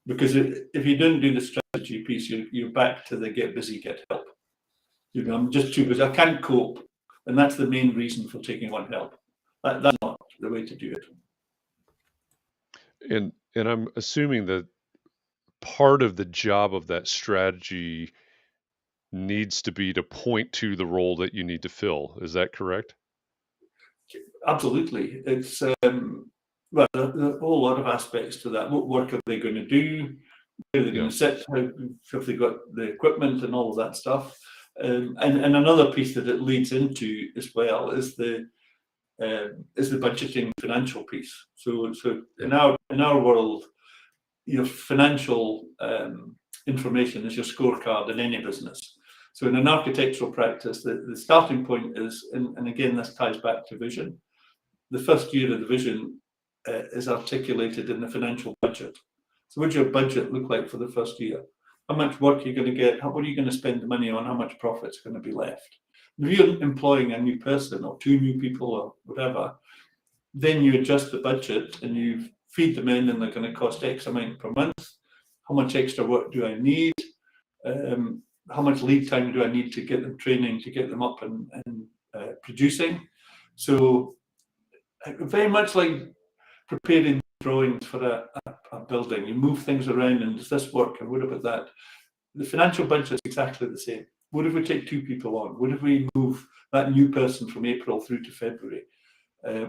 Because if you don't do the strategy piece, you're back to the get busy, get help. You know, I'm just too busy. I can't cope. And that's the main reason for taking on help. That's not the way to do it. And I'm assuming that part of the job of that strategy needs to be to point to the role that you need to fill. Is that correct? Absolutely. It's well, there's a whole lot of aspects to that. What work are they going to do? Where are they going to sit? How have they got the equipment and all of that stuff? And another piece that it leads into as well is the budgeting financial piece. So in our world, you know, financial information is your scorecard in any business. So in an architectural practice, the starting point is, and again, this ties back to vision. The first year of the vision is articulated in the financial budget. So what does your budget look like for the first year? How much work are you going to get? What are you going to spend the money on? How much profit's going to be left? If you're employing a new person or two new people or whatever, then you adjust the budget and you feed them in, and they're going to cost X amount per month. How much extra work do I need? How much lead time do I need to get them training, to get them up and producing? So very much like preparing drawings for a building. You move things around, and does this work, and what about that? The financial budget is exactly the same. What if we take two people on? What if we move that new person from April through to February?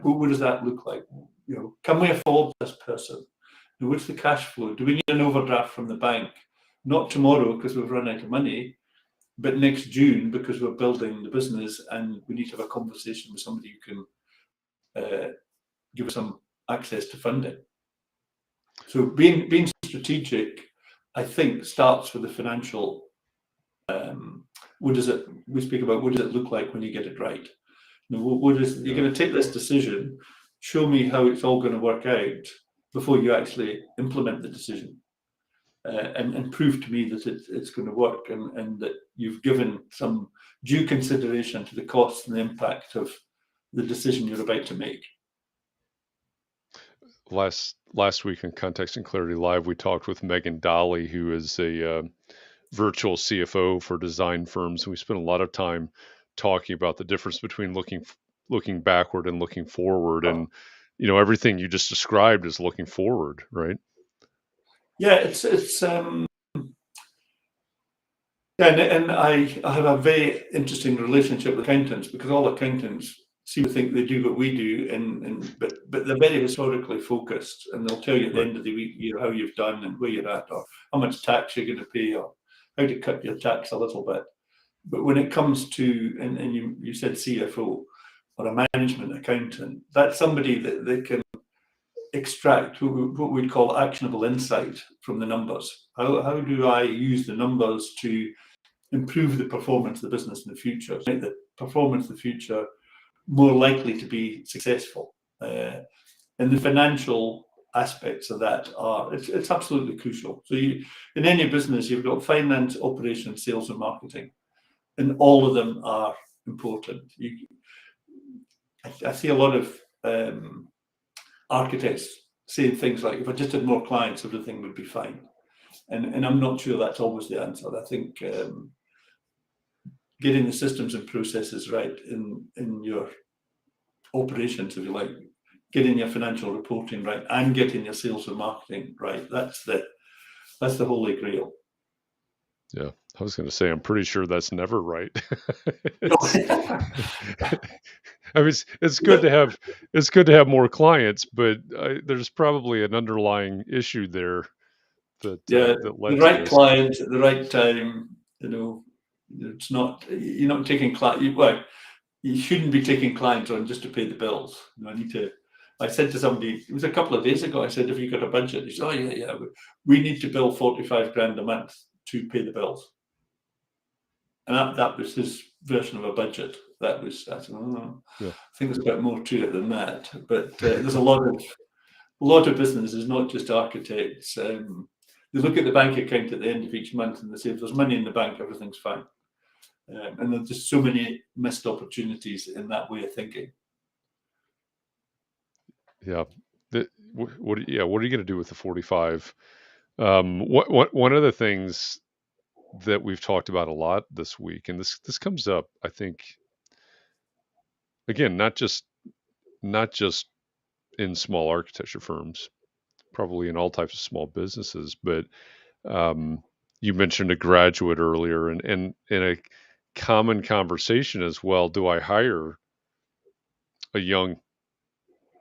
What does that look like? You know, can we afford this person? What's the cash flow? Do we need an overdraft from the bank? Not tomorrow because we've run out of money, but next June because we're building the business and we need to have a conversation with somebody who can give us some access to funding. So being strategic, I think, starts with the financial. We speak about what does it look like when you get it right? You know, you're going to take this decision, show me how it's all going to work out before you actually implement the decision, and prove to me that it's going to work, and that you've given some due consideration to the costs and the impact of the decision you're about to make. Last week in Context and Clarity Live, we talked with Megan Dolly, who is a virtual CFO for design firms. And we spent a lot of time talking about the difference between looking backward and looking forward. And, you know, everything you just described is looking forward, right? Yeah, it's and I have a very interesting relationship with accountants, because all accountants seem to think they do what we do, but they're very historically focused, and they'll tell you at the end of the week, you know, how you've done and where you're at, or how much tax you're going to pay, or how to cut your tax a little bit. But when it comes to, and you said CFO or a management accountant, that's somebody that they can extract what we'd call actionable insight from the numbers. How do I use the numbers to improve the performance of the business in the future, make the performance of the future more likely to be successful? And the financial aspects of that it's absolutely crucial. So in any business, you've got finance, operations, sales, and marketing, and all of them are important. I see a lot of architects saying things like, if I just had more clients, everything would be fine. And I'm not sure that's always the answer. I think getting the systems and processes right in your operations, if you like, getting your financial reporting right, and getting your sales and marketing right, that's the holy grail. Yeah, I was going to say, I'm pretty sure that's never right. I mean, it's good to have more clients, but there's probably an underlying issue there that the right client at the right time. You know, it's not, you're not taking client. Well, you shouldn't be taking clients on just to pay the bills. You know, I said to somebody, it was a couple of days ago, I said, have you got a budget? He said, oh yeah, we need to bill 45 grand a month to pay the bills. And that was his version of a budget. That was, I said, oh, yeah. I think there's a bit more to it than that. But there's a lot of businesses, not just architects. They look at the bank account at the end of each month and they say, if there's money in the bank, everything's fine. And there's just so many missed opportunities in that way of thinking. Yeah. What are you going to do with the 45? One of the things that we've talked about a lot this week, and this comes up, I think, again, not just in small architecture firms, probably in all types of small businesses, but you mentioned a graduate earlier, and a common conversation as well. Do I hire a young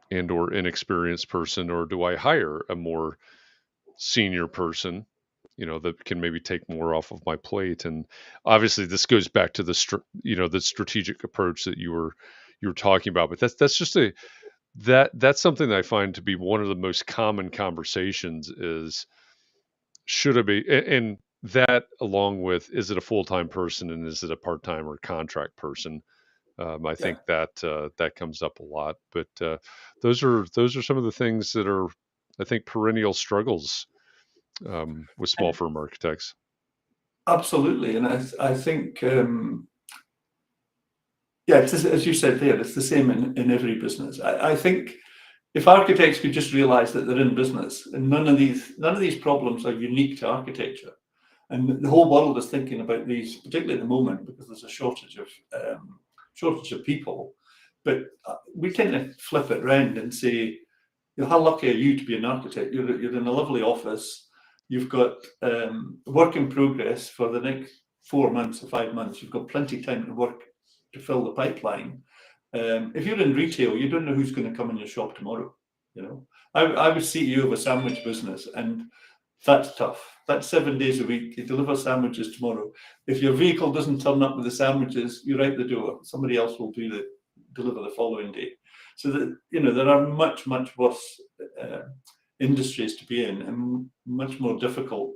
and or inexperienced person, or do I hire a more senior person, that can maybe take more off of my plate? And obviously this goes back to the strategic approach that you were talking about, but that's just that's something that I find to be one of the most common conversations is, should it be, and that along with, is it a full-time person and is it a part-time or contract person? I think that that comes up a lot, but those are some of the things that are, I think, perennial struggles with small firm architects. Absolutely, and I think it's, as you said there, it's the same in every business. I think if architects could just realise that they're in business, and none of these problems are unique to architecture, and the whole world is thinking about these, particularly at the moment, because there's a shortage of people. But we tend to flip it around and say, how lucky are you to be an architect? You're in a lovely office. You've got work in progress for the next 4 months or 5 months. You've got plenty of time to work to fill the pipeline. If you're in retail, you don't know who's going to come in your shop tomorrow. I was CEO of a sandwich business, and that's tough. That's 7 days a week. You deliver sandwiches tomorrow. If your vehicle doesn't turn up with the sandwiches, you're out the door. Somebody else will deliver the following day. So that, there are much worse industries to be in, and much more difficult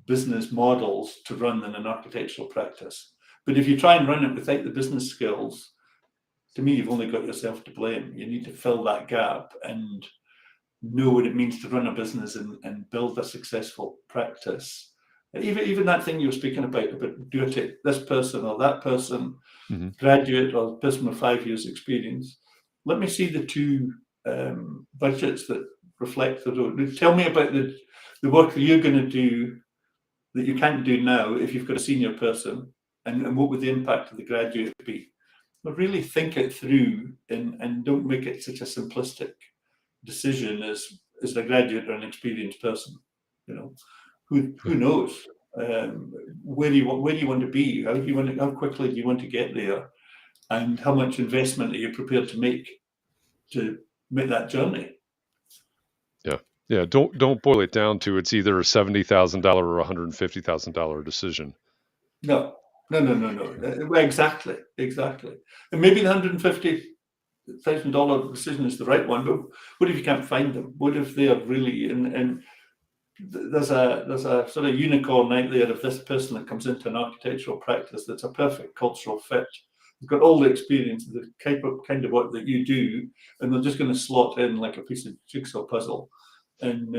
business models to run than an architectural practice. But if you try and run it without the business skills, to me, you've only got yourself to blame. You need to fill that gap and know what it means to run a business and build a successful practice. Even that thing you were speaking about do I take this person or that person, graduate or person with 5 years experience? Let me see the two budgets that reflect the road. Tell me about the work that you're going to do that you can't do now if you've got a senior person, and what would the impact of the graduate be? But really think it through and don't make it such a simplistic decision as a graduate or an experienced person. Who knows? Where do you want to be? How quickly do you want to get there? And how much investment are you prepared to make that journey? Yeah. Don't boil it down to it's either a $70,000 or $150,000 decision. No. Exactly. And maybe the $150,000 decision is the right one, but what if you can't find them? What if they are really and there's a sort of unicorn out there of this person that comes into an architectural practice that's a perfect cultural fit. They've got all the experience, the kind of work that you do, and they're just going to slot in like a piece of jigsaw puzzle. And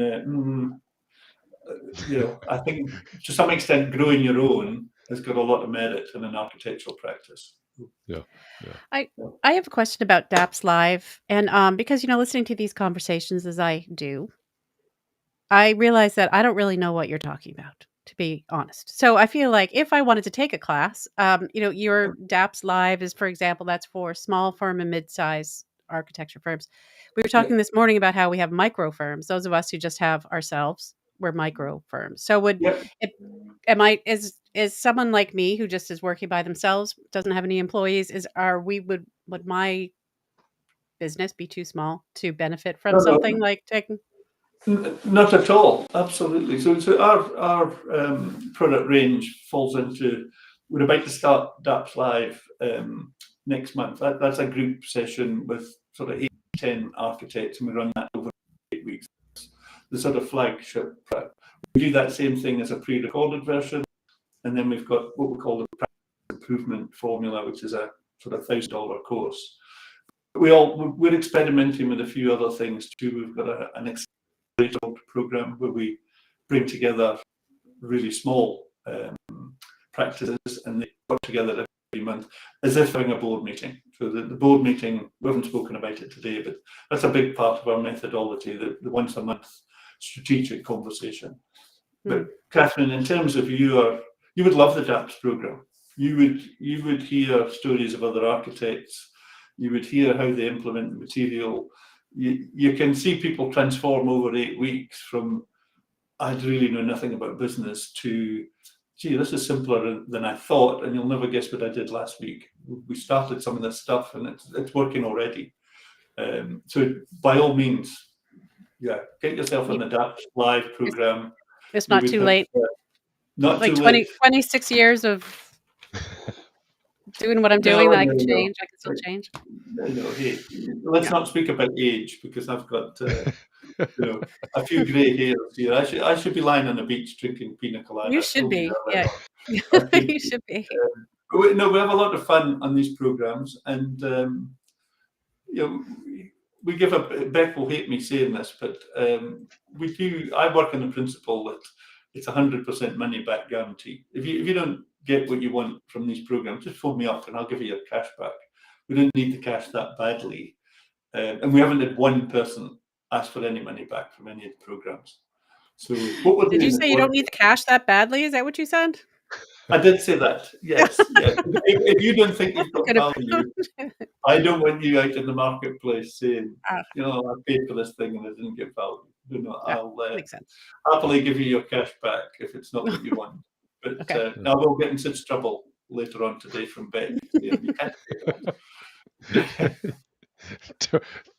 I think to some extent, growing your own has got a lot of merit in an architectural practice. Yeah. I have a question about DAPS Live, and because listening to these conversations as I do, I realize that I don't really know what you're talking about, to be honest. So I feel like if I wanted to take a class, your DAPS Live is, for example, that's for small firm and mid-size architecture firms. We were talking this morning about how we have micro firms. Those of us who just have ourselves, we're micro firms. So is someone like me who just is working by themselves, doesn't have any employees, would my business be too small to benefit from something like taking? Not at all. Absolutely. So our product range falls into. We're about to start DAPS Live next month. That's a group session with sort of 8-10 architects, and we run that over 8 weeks. The sort of flagship prep. We do that same thing as a pre-recorded version, and then we've got what we call the practice improvement formula, which is a sort of $1,000 course. We're experimenting with a few other things too. We've got an program where we bring together really small practices, and they work together month, as if having a board meeting. So the board meeting, we haven't spoken about it today, but that's a big part of our methodology, the once a month strategic conversation. But Katherine, in terms of you would love the DAPS program. You would hear stories of other architects. You would hear how they implement the material. You can see people transform over 8 weeks from I'd really know nothing about business to, gee, this is simpler than I thought, and you'll never guess what I did last week. We started some of this stuff, and it's working already. So by all means, yeah, get yourself in the DAPS live program. It's not too late. Not like too late. 26 years of doing what I'm doing, that I can change. I can still change. No, hey, let's not speak about age, because I've got a few grey hairs here. I should be lying on the beach drinking pina colada. You should be. Yeah, you should be. No, we have a lot of fun on these programs, and we give a. Beck will hate me saying this, but we do. I work on the principle that it's 100% money back guarantee. If you don't get what you want from these programs, just phone me up and I'll give you your cash back. We don't need the cash that badly, and we haven't had one person ask for any money back from any of the programs. So what we're Did you say you don't need the cash that badly? Is that what you said? I did say that. Yes. Yes. If you don't think you've got value, I don't want you out in the marketplace saying, I paid for this thing and I didn't get value. I'll happily give you your cash back if it's not what you want. But I will get in such trouble later on today from Beck. You can't say that.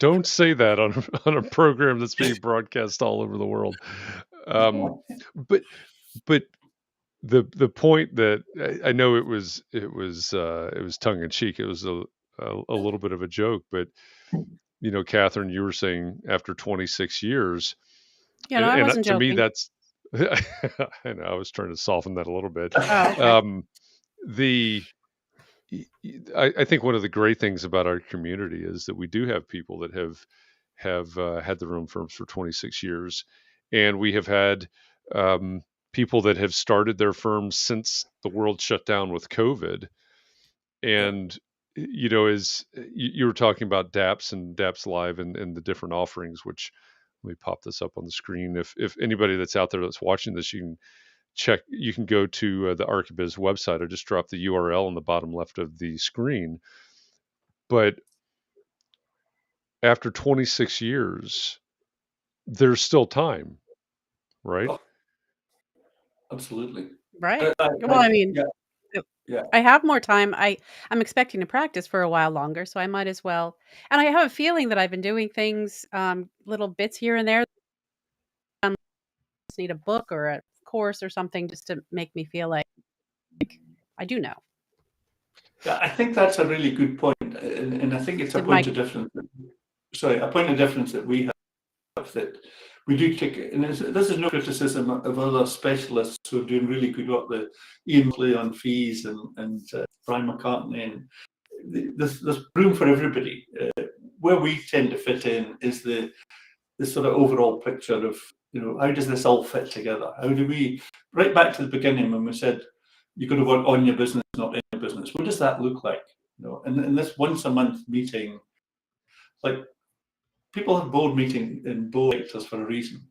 Don't say that on a program that's being broadcast all over the world. But the point that I know it was tongue in cheek. It was a little bit of a joke, but Katherine, you were saying after 26 years. Yeah, no, I wasn't to joking. me, that's. I know I was trying to soften that a little bit. Oh, okay. I think one of the great things about our community is that we do have people that have had their own firms for 26 years, and we have had people that have started their firms since the world shut down with COVID. And as you were talking about DAPS and DAPS Live and the different offerings, which let me pop this up on the screen. If anybody that's out there that's watching this, you can check. You can go to the ArchiBiz website. I just dropped the URL on the bottom left of the screen. But after 26 years, there's still time, right? Oh, absolutely. Right. Well, I mean, I have more time. I'm expecting to practice for a while longer, so I might as well. And I have a feeling that I've been doing things, little bits here and there. I just need a book or a course or something just to make me feel like I do know. Yeah, I think that's a really good point, and I think it's a point of difference. A point of difference that we have, that we do take, and this is no criticism of other specialists who are doing really good work, the Ian Play on fees and Brian McCartney, and there's room for everybody. Where we tend to fit in is the sort of overall picture of, how does this all fit together? How do we, right back to the beginning when we said, you've got to work on your business, not in your business. What does that look like? And this once a month meeting, like, people have board meeting in board sectors for a reason,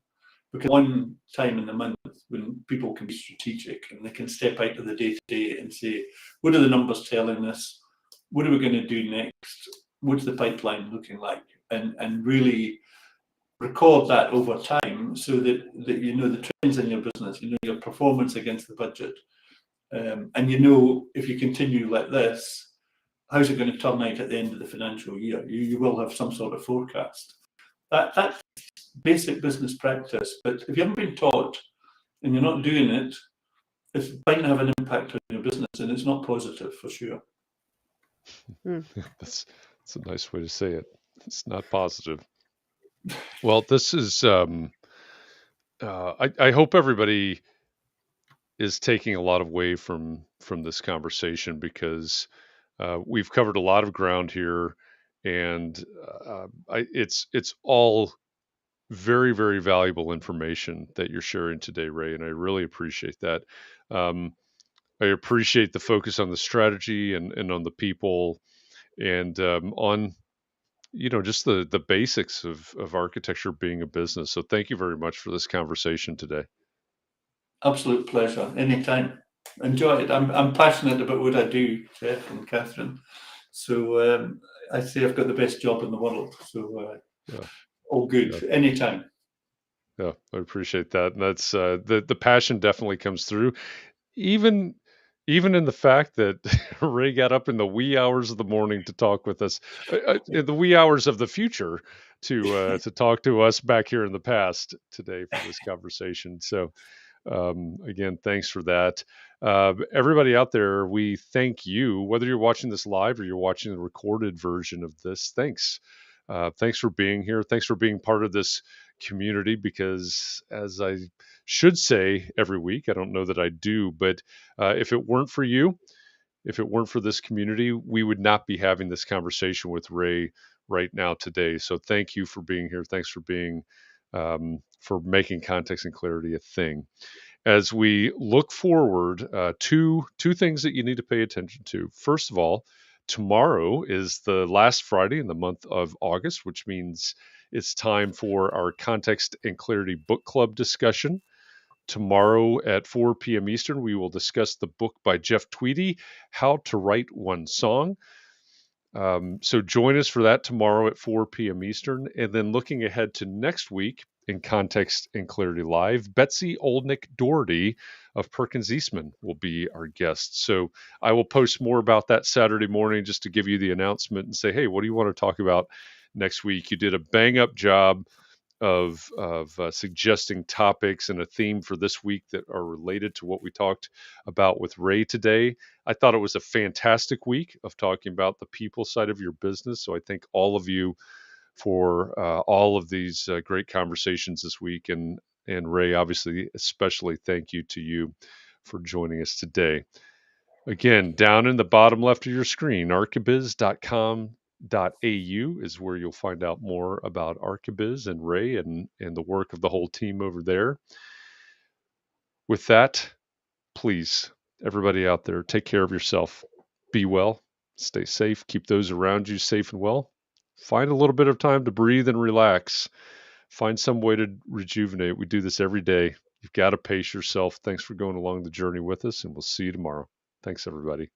because one time in the month when people can be strategic and they can step out of the day-to-day and say, what are the numbers telling us? What are we going to do next? What's the pipeline looking like? And really record that over time so that the trends in your business, your performance against the budget. And if you continue like this, how's it going to turn out at the end of the financial year? You will have some sort of forecast. That's basic business practice. But if you haven't been taught and you're not doing it, it's bound to have an impact on your business, and it's not positive for sure. That's a nice way to say it. It's not positive. Well, this is. I hope everybody is taking a lot away from this conversation, because we've covered a lot of ground here, and it's all very, very valuable information that you're sharing today, Ray, and I really appreciate that. I appreciate the focus on the strategy and on the people and on just the basics of architecture being a business. So thank you very much for this conversation today. Absolute pleasure. Anytime. Enjoy it. I'm passionate about what I do, Jeff and Katherine. So I say I've got the best job in the world. So all good. Yeah. Anytime. Yeah, I appreciate that. And that's the passion definitely comes through. Even in the fact that Ray got up in the wee hours of the morning to talk with us, in the wee hours of the future to talk to us back here in the past today for this conversation. So again, thanks for that. Everybody out there, we thank you, whether you're watching this live or you're watching the recorded version of this. Thanks. Thanks for being here. Thanks for being part of this community, because as I should say every week, I don't know that I do, but if it weren't for you, if it weren't for this community, we would not be having this conversation with Ray right now today. So thank you for being here. Thanks for being for making context and clarity a thing. As we look forward, two things that you need to pay attention to. First of all, tomorrow is the last Friday in the month of August, which means it's time for our Context and Clarity Book Club discussion. Tomorrow at 4 p.m. Eastern, we will discuss the book by Jeff Tweedy, How to Write One Song. So join us for that tomorrow at 4 p.m. Eastern. And then looking ahead to next week in Context and Clarity Live, Betsy Oldnick Doherty of Perkins Eastman will be our guest. So I will post more about that Saturday morning just to give you the announcement and say, hey, what do you want to talk about next week? You did a bang up job of suggesting topics and a theme for this week that are related to what we talked about with Ray today. I thought it was a fantastic week of talking about the people side of your business. So I thank all of you for all of these great conversations this week. And Ray, obviously, especially thank you to you for joining us today. Again, down in the bottom left of your screen, archibiz.com.au is where you'll find out more about ArchiBiz and Ray and the work of the whole team over there. With that, please, everybody out there, take care of yourself. Be well, stay safe, keep those around you safe and well. Find a little bit of time to breathe and relax. Find some way to rejuvenate. We do this every day. You've got to pace yourself. Thanks for going along the journey with us, and we'll see you tomorrow. Thanks, everybody.